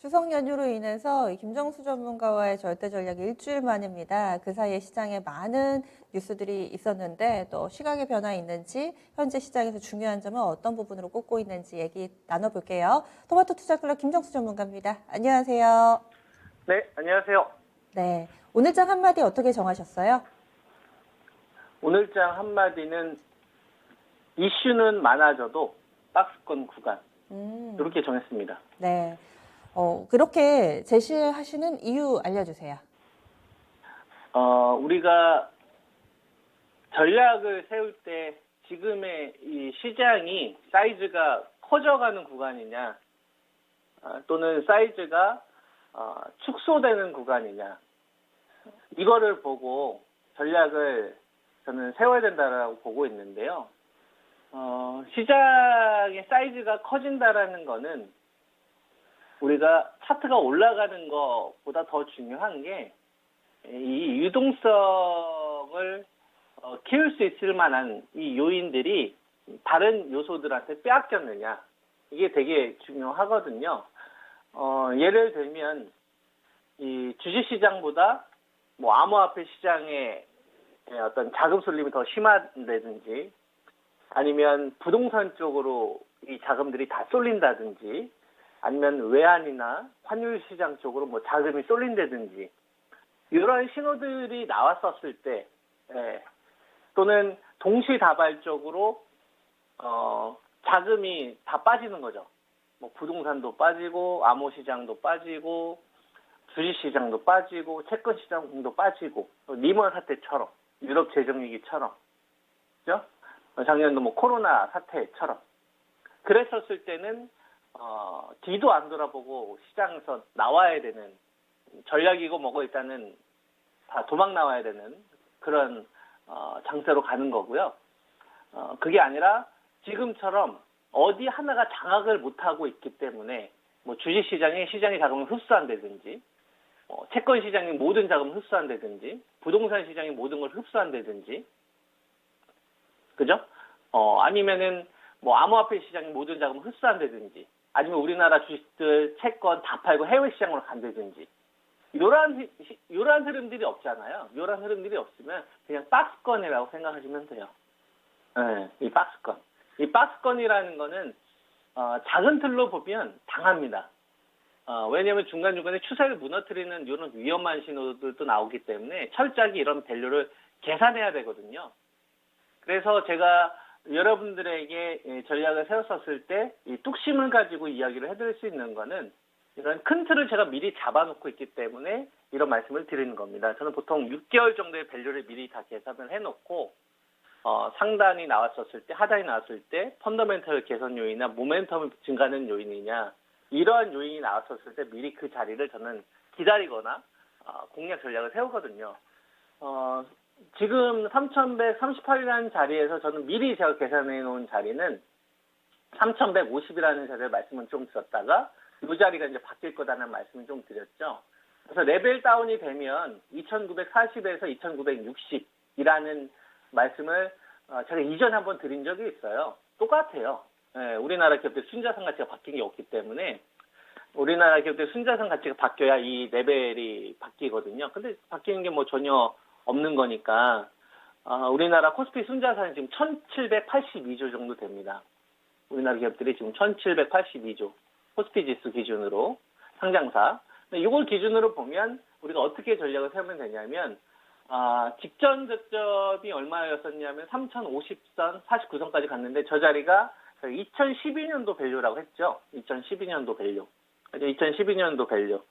추석 연휴로 인해서 김정수 전문가와의 절대 전략이 일주일 만입니다. 그 사이에 시장에 많은 뉴스들이 있었는데 또 시각의 변화 있는지 현재 시장에서 중요한 점은 어떤 부분으로 꼽고 있는지 얘기 나눠볼게요. 토마토 투자클럽 김정수 전문가입니다. 안녕하세요. 네, 안녕하세요. 네, 오늘장 한마디 어떻게 정하셨어요? 오늘장 한마디는 이슈는 많아져도 박스권 구간 이렇게 정했습니다. 네, 그렇게 제시하시는 이유 알려주세요. 우리가 전략을 세울 때 지금의 이 시장이 사이즈가 커져가는 구간이냐 또는 사이즈가 축소되는 구간이냐 이거를 보고 전략을 저는 세워야 된다라고 보고 있는데요. 시장의 사이즈가 커진다라는 거는 우리가 차트가 올라가는 것보다 더 중요한 게 이 유동성을 키울 수 있을 만한 이 요인들이 다른 요소들한테 빼앗겼느냐 이게 되게 중요하거든요. 예를 들면 이 주식시장보다 뭐 암호화폐 시장의 어떤 자금 쏠림이 더 심하다든지 아니면 부동산 쪽으로 이 자금들이 다 쏠린다든지 아니면 외환이나 환율 시장 쪽으로 뭐 자금이 쏠린다든지 이런 신호들이 나왔었을 때 또는 동시다발적으로 자금이 다 빠지는 거죠. 뭐 부동산도 빠지고 암호 시장도 빠지고 주식 시장도 빠지고 채권 시장도 빠지고 리먼 사태처럼 유럽 재정위기처럼 그죠? 작년도 뭐 코로나 사태처럼 그랬었을 때는 뒤도 안 돌아보고 시장에서 나와야 되는 전략이고 뭐고 일단은 다 도망 나와야 되는 그런 장세로 가는 거고요. 그게 아니라 지금처럼 어디 하나가 장악을 못하고 있기 때문에 뭐 주식시장이 시장의 자금을 흡수한다든지 채권 시장이 모든 자금을 흡수한다든지 부동산 시장이 모든 걸 흡수한다든지 그죠? 아니면은 뭐 암호화폐 시장이 모든 자금을 흡수한다든지 아니면 우리나라 주식들 채권 다 팔고 해외 시장으로 간다든지 이러한 흐름들이 없잖아요. 이러한 흐름들이 없으면 그냥 박스권이라고 생각하시면 돼요. 네, 이 박스권. 이 박스권이라는 거는 작은 틀로 보면 당합니다. 왜냐하면 중간중간에 추세를 무너뜨리는 이런 위험한 신호들도 나오기 때문에 철저하게 이런 밸류를 계산해야 되거든요. 그래서 제가 여러분들에게 전략을 세웠었을 때 이 뚝심을 가지고 이야기를 해드릴 수 있는 거는 이런 큰 틀을 제가 미리 잡아놓고 있기 때문에 이런 말씀을 드리는 겁니다. 저는 보통 6개월 정도의 밸류를 미리 다 계산을 해놓고 상단이 나왔었을 때, 하단이 나왔을 때 펀더멘털 개선 요인이나 모멘텀 증가하는 요인이냐 이러한 요인이 나왔었을 때 미리 그 자리를 저는 기다리거나 공략 전략을 세우거든요. 지금 3138이라는 자리에서 저는 미리 제가 계산해 놓은 자리는 3150이라는 자리를 말씀을 좀 드렸다가 이 자리가 이제 바뀔 거다는 말씀을 좀 드렸죠. 그래서 레벨 다운이 되면 2940에서 2960이라는 말씀을 제가 이전에 한번 드린 적이 있어요. 똑같아요. 우리나라 기업들 순자산 가치가 바뀐 게 없기 때문에 우리나라 기업들 순자산 가치가 바뀌어야 이 레벨이 바뀌거든요. 근데 바뀌는 게 뭐 전혀 없는 거니까 우리나라 코스피 순자산이 지금 1782조 정도 됩니다. 우리나라 기업들이 지금 1782조 코스피 지수 기준으로 상장사. 이걸 기준으로 보면 우리가 어떻게 전략을 세우면 되냐면 직전 저점이 얼마였었냐면 3050선 49선까지 갔는데 저 자리가 2012년도 밸류라고 했죠. 2012년도 밸류. 2012년도 밸류.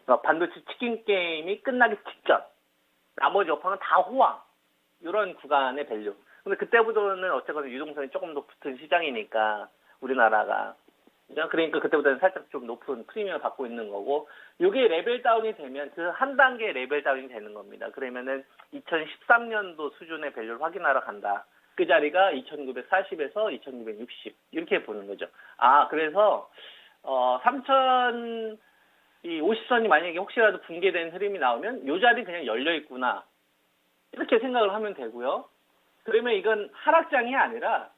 그러니까 반도체 치킨 게임이 끝나기 직전. 나머지 업황은 다 호황. 이런 구간의 밸류. 근데 그때보다는 어쨌거나 유동성이 조금 더 붙은 시장이니까 우리나라가. 그러니까 그때보다는 살짝 좀 높은 프리미엄을 받고 있는 거고 이게 레벨 다운이 되면 그 한 단계 레벨 다운이 되는 겁니다. 그러면은 2013년도 수준의 밸류를 확인하러 간다. 그 자리가 2940에서 2960 이렇게 보는 거죠. 그래서 3050선이 만약에 혹시라도 붕괴된 흐름이 나오면 이 자리 그냥 열려 있구나 이렇게 생각을 하면 되고요. 그러면 이건 하락장이 아니라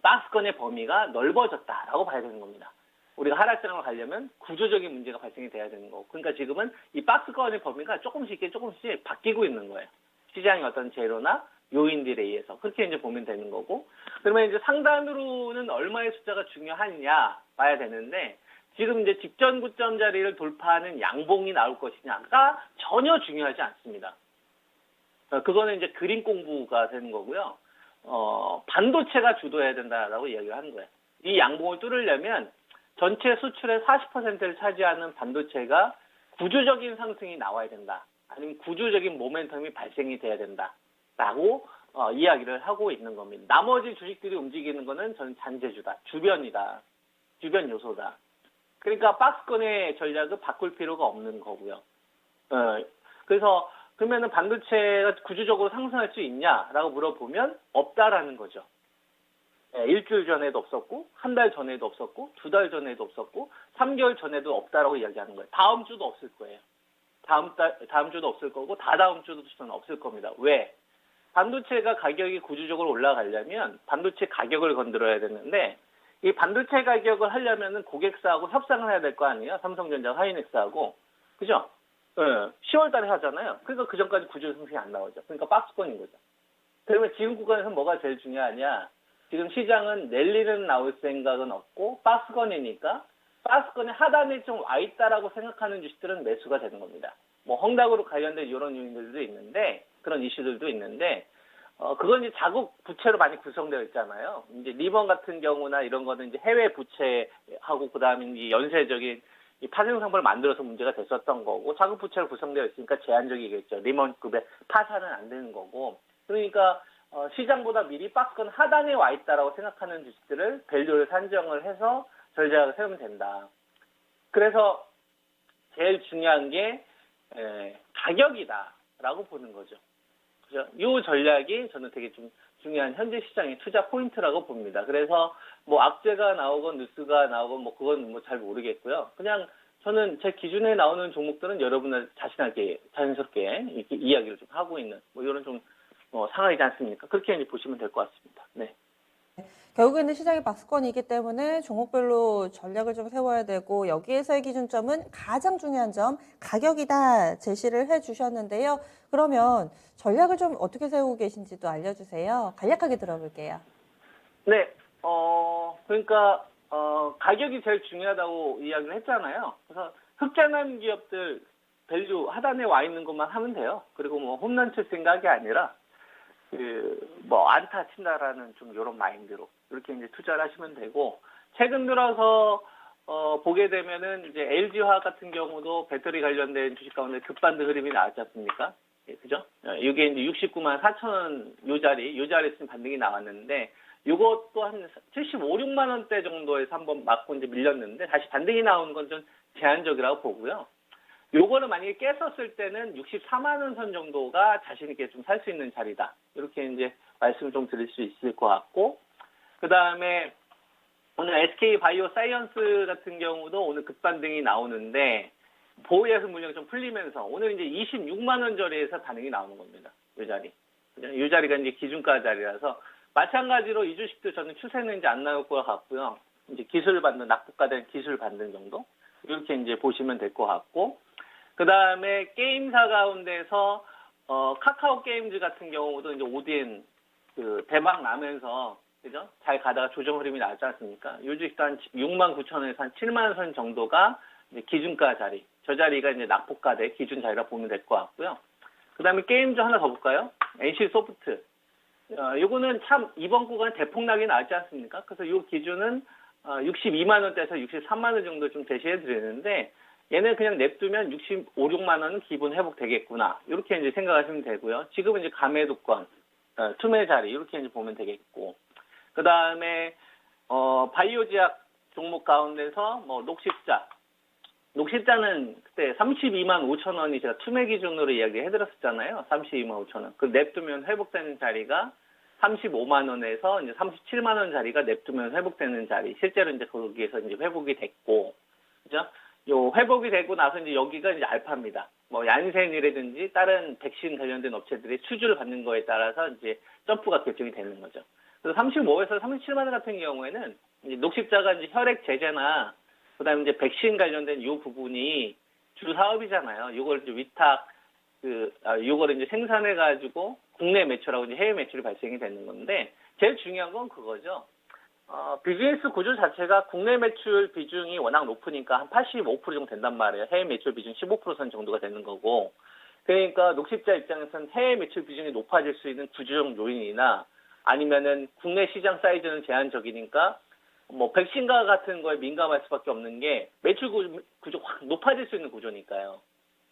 박스권의 범위가 넓어졌다라고 봐야 되는 겁니다. 우리가 하락장을 가려면 구조적인 문제가 발생이 돼야 되는 거고. 그러니까 지금은 이 박스권의 범위가 조금씩 바뀌고 있는 거예요. 시장의 어떤 재료나 요인들에 의해서. 그렇게 이제 보면 되는 거고. 그러면 이제 상단으로는 얼마의 숫자가 중요하냐 봐야 되는데, 지금 이제 직전 고점 자리를 돌파하는 양봉이 나올 것이냐가 전혀 중요하지 않습니다. 그거는 이제 그림 공부가 되는 거고요. 반도체가 주도해야 된다라고 이야기를 하는 거예요. 이 양봉을 뚫으려면 전체 수출의 40%를 차지하는 반도체가 구조적인 상승이 나와야 된다. 아니면 구조적인 모멘텀이 발생이 돼야 된다라고 이야기를 하고 있는 겁니다. 나머지 주식들이 움직이는 거는 저는 잔재주다. 주변이다. 주변 요소다. 그러니까 박스권의 전략을 바꿀 필요가 없는 거고요. 그래서 그러면은 반도체가 구조적으로 상승할 수 있냐라고 물어보면 없다라는 거죠. 일주일 전에도 없었고, 한 달 전에도 없었고, 2달 전에도 없었고, 3개월 전에도 없다라고 이야기하는 거예요. 다음 주도 없을 거예요. 다음 주도 없을 거고, 다다음 주도 저는 없을 겁니다. 왜? 반도체가 가격이 구조적으로 올라가려면 반도체 가격을 건드려야 되는데, 이 반도체 가격을 하려면은 고객사하고 협상을 해야 될 거 아니에요? 삼성전자, 하이닉스하고. 그죠? 10월 달에 하잖아요. 그러니까 그 전까지 구조 상승이 안 나오죠. 그러니까 박스권인 거죠. 그러면 지금 구간에서 뭐가 제일 중요하냐? 지금 시장은 랠리는 나올 생각은 없고 박스권이니까 박스권의 하단에 좀 와 있다라고 생각하는 주식들은 매수가 되는 겁니다. 뭐 헝다그로 관련된 이런 요인들도 있는데, 그런 이슈들도 있는데, 그건 이제 자국 부채로 많이 구성되어 있잖아요. 이제 리번 같은 경우나 이런 거는 이제 해외 부채하고 그다음에 이제 연쇄적인 이 파생상품을 만들어서 문제가 됐었던 거고, 자국 부채로 구성되어 있으니까 제한적이겠죠. 리먼급의 파산은 안 되는 거고. 그러니까 시장보다 미리 박스권 하단에 와 있다라고 생각하는 주식들을 밸류를 산정을 해서 전략을 세우면 된다. 그래서 제일 중요한 게 가격이다라고 보는 거죠. 그죠? 이 전략이 저는 되게 좀 중요한 현재 시장의 투자 포인트라고 봅니다. 그래서 뭐 악재가 나오건 뉴스가 나오건 뭐 그건 뭐 잘 모르겠고요. 그냥 저는 제 기준에 나오는 종목들은 여러분들 자연스럽게 이렇게 이야기를 좀 하고 있는 뭐 이런 좀 상황이지 않습니까? 그렇게 이제 보시면 될 것 같습니다. 네. 결국에는 시장이 박스권이기 때문에 종목별로 전략을 좀 세워야 되고, 여기에서의 기준점은 가장 중요한 점, 가격이다 제시를 해주셨는데요. 그러면 전략을 좀 어떻게 세우고 계신지도 알려주세요. 간략하게 들어볼게요. 네. 그러니까 가격이 제일 중요하다고 이야기를 했잖아요. 그래서 흑자난 기업들 밸류 하단에 와 있는 것만 하면 돼요. 그리고 뭐 홈런 칠 생각이 아니라 뭐 안타 친다라는 좀 이런 마인드로 이렇게 이제 투자를 하시면 되고, 최근 들어서 보게 되면은 이제 LG화학 같은 경우도 배터리 관련된 주식 가운데 급반등 흐름이 나왔지 않습니까? 예, 그죠? 이게 이제 69만 4천 원 요 자리에 지금 반등이 나왔는데, 요것도 한 75, 6만 원대 정도에서 한번 맞고 이제 밀렸는데 다시 반등이 나오는 건 좀 제한적이라고 보고요. 요거는 만약에 깼었을 때는 64만 원 선 정도가 자신 있게 좀 살 수 있는 자리다. 이렇게 이제 말씀을 좀 드릴 수 있을 것 같고, 그 다음에 오늘 SK 바이오 사이언스 같은 경우도 오늘 급반등이 나오는데 보호예수 물량이 좀 풀리면서 오늘 이제 26만 원 자리에서 반응이 나오는 겁니다. 이 자리. 이 자리가 이제 기준가 자리라서 마찬가지로 이 주식도 저는 추세는 이제 안 나올 것 같고요. 이제 기술 반등, 낙폭과된 기술 반등 정도 이렇게 이제 보시면 될 것 같고, 그 다음에 게임사 가운데서 카카오 게임즈 같은 경우도 이제 오디엔 대박 나면서 그죠? 잘 가다가 조정 흐름이 나왔지 않습니까? 요 주식도 한 6만 9천 원에서 한 7만 원 선 정도가 이제 기준가 자리, 저 자리가 이제 낙폭과대 기준 자리라 보면 될 것 같고요. 그 다음에 게임즈 하나 더 볼까요? NC 소프트. 요거는 참 이번 구간에 대폭락이 나왔지 않습니까? 그래서 요 기준은 62만 원대에서 63만 원 정도 좀 제시해 드리는데, 얘는 그냥 냅두면 65, 6만 원은 기본 회복되겠구나. 이렇게 이제 생각하시면 되고요. 지금은 이제 감매도권, 투매 자리, 이렇게 이제 보면 되겠고. 그 다음에, 바이오지약 종목 가운데서 뭐 녹십자는 그때 32만 5천 원이 제가 투매 기준으로 이야기 해드렸었잖아요. 32만 5천 원. 그 냅두면 회복되는 자리가 35만 원에서 이제 37만 원 자리가 냅두면 회복되는 자리. 실제로 이제 거기에서 이제 회복이 됐고, 그죠? 요 회복이 되고 나서 이제 여기가 이제 알파입니다. 뭐 얀센이라든지 다른 백신 관련된 업체들이 수주를 받는 거에 따라서 이제 점프가 결정이 되는 거죠. 그래서 35에서 37만 원 같은 경우에는 이제 녹십자가 이제 혈액 제제나 그다음에 이제 백신 관련된 이 부분이 주 사업이잖아요. 이걸 이제 위탁 이거를 이제 생산해 가지고 국내 매출하고 이제 해외 매출이 발생이 되는 건데 제일 중요한 건 그거죠. 비즈니스 구조 자체가 국내 매출 비중이 워낙 높으니까 한 85% 정도 된단 말이에요. 해외 매출 비중 15% 정도가 되는 거고. 그러니까 녹십자 입장에서는 해외 매출 비중이 높아질 수 있는 구조적 요인이나 아니면은 국내 시장 사이즈는 제한적이니까 뭐 백신과 같은 거에 민감할 수밖에 없는 게 매출 구조 확 높아질 수 있는 구조니까요.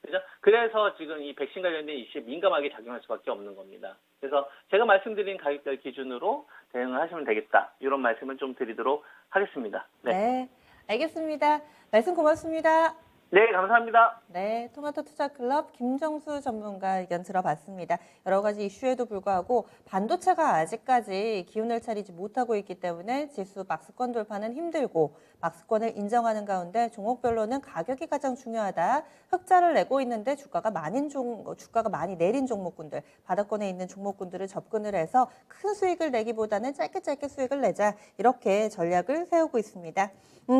그죠? 그래서 지금 이 백신 관련된 이슈에 민감하게 작용할 수밖에 없는 겁니다. 그래서 제가 말씀드린 가격대 기준으로 대응을 하시면 되겠다. 이런 말씀을 좀 드리도록 하겠습니다. 네. 네, 알겠습니다. 말씀 고맙습니다. 네, 감사합니다. 네, 토마토 투자 클럽 김정수 전문가 의견 들어봤습니다. 여러 가지 이슈에도 불구하고 반도체가 아직까지 기운을 차리지 못하고 있기 때문에 지수 박스권 돌파는 힘들고 박스권을 인정하는 가운데 종목별로는 가격이 가장 중요하다. 흑자를 내고 있는데 주가가 많이 내린 종목군들, 바닥권에 있는 종목군들을 접근을 해서 큰 수익을 내기보다는 짧게 수익을 내자. 이렇게 전략을 세우고 있습니다.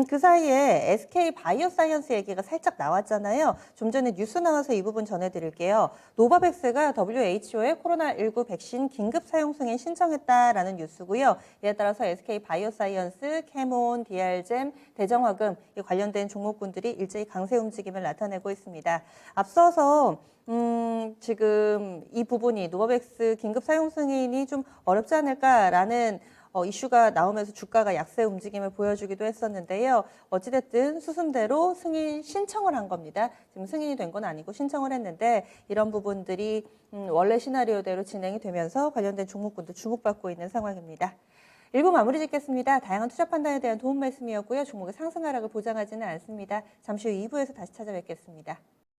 그 사이에 SK 바이오사이언스 얘기가 살짝 나왔잖아요. 좀 전에 뉴스 나와서 이 부분 전해드릴게요. 노바백스가 WHO에 코로나19 백신 긴급 사용 승인 신청했다라는 뉴스고요. 이에 따라서 SK 바이오사이언스, 캐몬, 디알젠, 대정화금 이 관련된 종목군들이 일제히 강세 움직임을 나타내고 있습니다. 앞서서 지금 이 부분이 노바백스 긴급 사용 승인이 좀 어렵지 않을까라는 이슈가 나오면서 주가가 약세 움직임을 보여주기도 했었는데요. 어찌됐든 수순대로 승인 신청을 한 겁니다. 지금 승인이 된 건 아니고 신청을 했는데 이런 부분들이 원래 시나리오대로 진행이 되면서 관련된 종목군도 주목받고 있는 상황입니다. 1부 마무리 짓겠습니다. 다양한 투자 판단에 대한 도움 말씀이었고요. 종목의 상승 하락을 보장하지는 않습니다. 잠시 후 2부에서 다시 찾아뵙겠습니다.